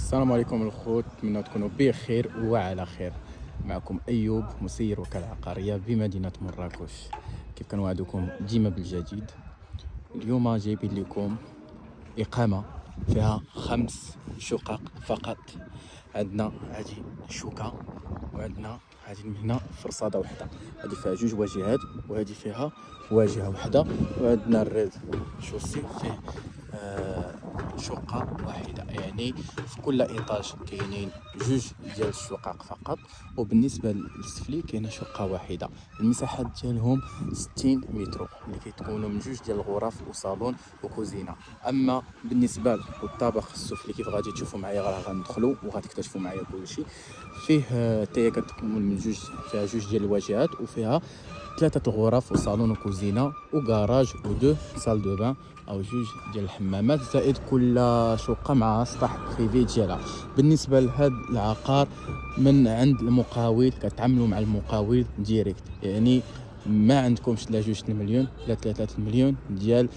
السلام عليكم الخوت، نتمنى تكونوا بخير وعلى خير. معكم ايوب، مسير وكاله عقاريه بمدينه مراكش. كيف كنوعدكم ديما بالجديد. اليوم جايبين لكم اقامه فيها 5 شقق فقط. عندنا هذه شوكه، وعندنا هذه من هنا فرصاده وحده. هذه فيها 2 واجهات، وهذه فيها واجهه وحده. وعندنا الريد شوسي فيه شقة واحدة، يعني في كل إيطاج كاينين 2 ديال الشقق فقط. وبالنسبة للسفلي كاينة شقة واحدة. المساحات ديالهم 60 متر، اللي كيتكونوا من 2 ديال الغرف وصالون وكوزينة. أما بالنسبة للطابق السفلي كيف غادي تشوفوا معايا، راه غندخلوا وغادي تكتشفوا معايا كلشي. فيه تاهي كتكون من فيها 2 ديال الواجهات، وفيها 3 الغرف وصالون وكوزينة وكراج ودو سال دو بان او 2 ديال الحمامات، زائد كل شقه مع سطح بريفي ديالها. بالنسبه لهذا العقار من عند المقاول، كتعاملوا مع المقاول ديريكت، يعني ما عندكمش لا 2 المليون لا 3 المليون ديال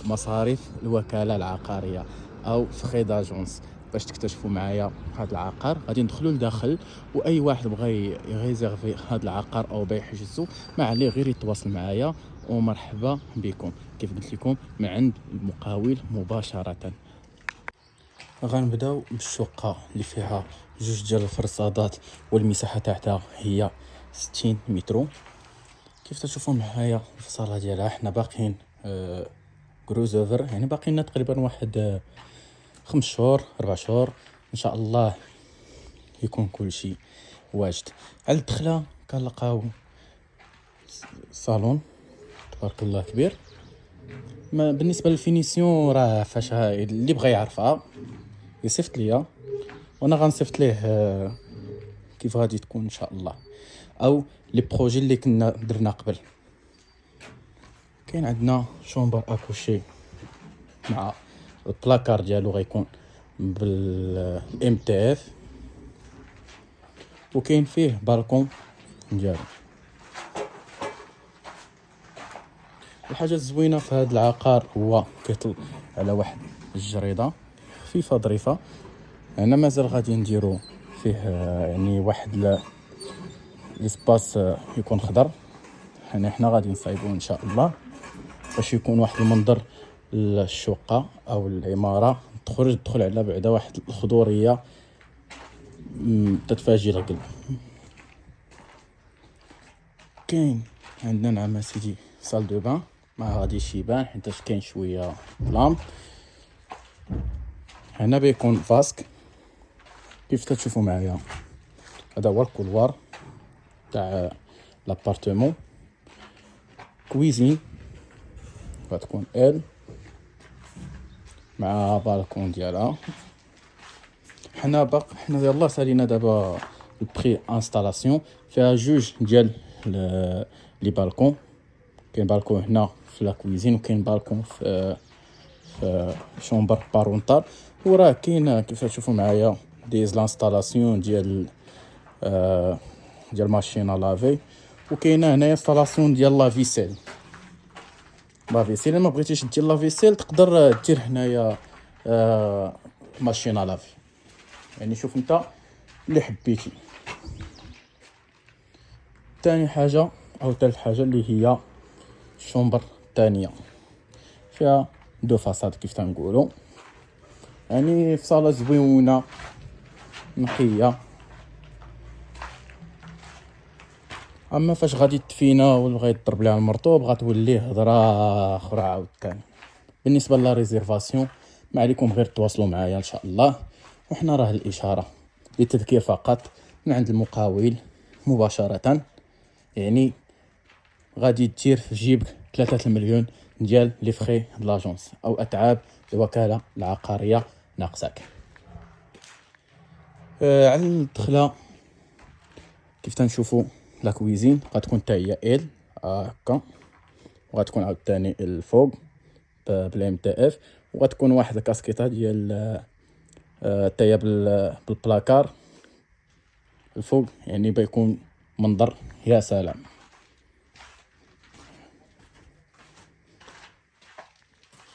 مصاريف الوكاله العقاريه او فخي داجونس. باش تكتشفوا معايا هذا العقار غادي ندخلوا لداخل، واي واحد بغى يريزيرفي هذا العقار او بغى يحجزو ما عليه غير يتواصل معايا. ومرحبا بكم كيف قلت لكم من عند المقاول مباشره. غنبداو بالشقه اللي فيها 2 ديال الفرصادات، والمساحه تاعها هي 60 متر. كيف تشوفوا معايا الفصاله ديالها، حنا باقيين كروزوفر، يعني باقي لنا تقريبا واحد 5 شهور 4 شهور ان شاء الله يكون كل شيء واجد. على الدخله كنلقاو صالون تبارك الله كبير. ما بالنسبه للفينيسيون راه فاش اللي بغى يعرفها يصيفط ليا، وانا غنصيفط ليه كيف غادي تكون ان شاء الله، او لي بروجي اللي كنا درنا قبل. كاين عندنا شومبر اكوشي مع البلاكار ديالو غيكون بالام تي اف، وكاين فيه بالكون ديالو. الحاجه الزوينه في هذا العقار هو كيطل على واحد الجريده خفيفه ظريفه. هنا مازال غادي نديرو فيه يعني واحد ليسباس يكون خضر. يعني حنا غادي نصايبوه ان شاء الله باش يكون واحد المنظر للشقه او العماره، تدخل على بعدا واحد الخضوريه تتفاجئ القلب. كاين عندنا نعم سيدي سال دو بان، ما غاديش يبان حيت كاين شويه لامب. هنا بيكون فاسك كيف تشوفوا معايا. هذا هو الكولوار تاع لابارتمون. كويزين غتكون مع بالكون ديالها. حنا يلاه سالينا دابا البري انستالاسيون. فيها 2 ديال لي بالكون. كاين بالكون هنا في لا كويزين، وكاين بالكون في شومبر بارونتال. وراه كاين كيف تشوفوا معايا دي لانستالاسيون ديال ماشينا لافي. وكاينه هنايا انستالاسيون ديال لافيسيل. الا ما بغيتيش دير لافيسيل تقدر دير هنايا ماشينا لافي، يعني شوف انت اللي حبيتي. ثاني حاجه او ثالث حاجه اللي هي الشومبر الثانيه، فيها 2 فاصاد كيف تنقولوا، يعني في صاله زوينه نقيه. اما فاش غادي تفينا ولا غادي تضرب ليها المرطوب غتولي هضره اخرى عاوتاني. بالنسبه لا ريزيرفاسيون ما عليكم غير تواصلوا معايا ان شاء الله، وحنا راه الاشاره للتذكير فقط من عند المقاول مباشره. يعني غادي دير في جيبك 3 المليون ديال لي فخي لاجونس او اتعاب الوكاله العقاريه ناقصاك. على الدخله كيف تنشوفوا لا كويزين غتكون حتى هي هكا، وغتكون عاوتاني الفوق بلا ام تي اف، وغتكون واحد الكاسكيطه ديال حتى هي بالبلاكار الفوق، يعني بيكون منظر يا سلام.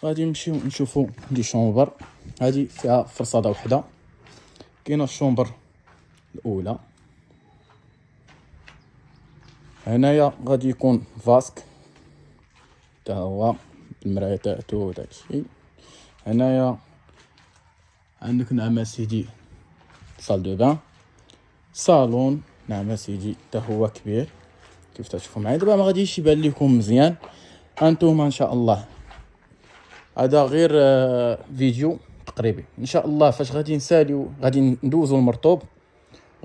غادي نمشيو نشوفوا دي شومبر. هذه فيها فرصاده وحده كاينه الشومبر الاولى. هنايا غادي يكون فاسك حتى هو المرايه تاعتو داكشي. هنايا عندك نعم سيدي صال دو بان، صالون نعم سيدي حتى هو كبير كيف تشوفوا معايا. دابا ما غاديش يبان لكم مزيان انتوما ان شاء الله، هذا غير فيديو تقريبي. ان شاء الله فاش غادي نساليو غادي ندوزو المرطوب،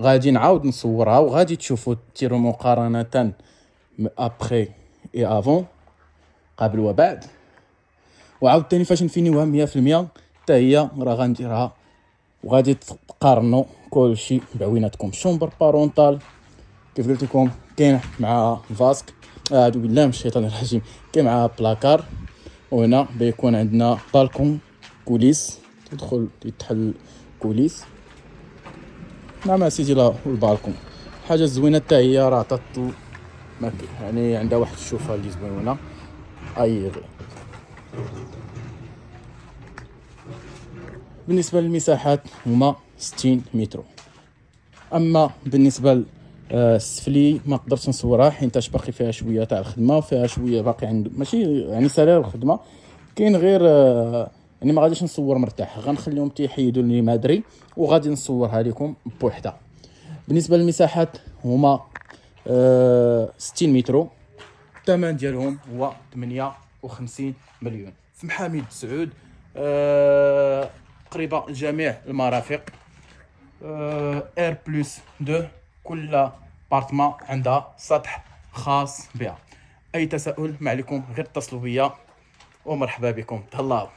غادي نعاود نصورها وغادي تشوفوا ديروا مقارنه ابخي اي افون قبل وبعد. وعاود ثاني فاش نفينيوها 100% حتى هي راه غنديرها وغادي تقارنوا كلشي بعويناتكم. شومبر بارونتال كيف قلت لكم كاين مع فاسك، اعوذ بالله من الشيطان الرجيم، كاين مع بلاكار. وهنا بيكون عندنا بالكون كوليس، تدخل يتحل كوليس. نعم سيدي لا والبالكون حاجه زوينه حتى هي، راه عطات يعني عندها واحد الشوفه اللي زوينه. اي بالنسبه للمساحات هما 60 متر. اما بالنسبه السفلي ما قدرتش نصورها حيت باقي فيها شويه تاع الخدمه، وفيها شويه باقي عنده ماشي يعني سرير الخدمه، كاين غير يعني ما غاديش نصور مرتاح، غنخليهم تيحيدوا لي مادري وغادي نصورها لكم بوحده. بالنسبه للمساحات هما 60 متر. الثمن ديالهم هو 58 مليون في محامي سعود. قريبه لجميع المرافق. اير بلس 2، كل بارتمان عندها سطح خاص بها. اي تساؤل ما عليكم غير اتصلوا بيا ومرحبا بكم. تهلاو.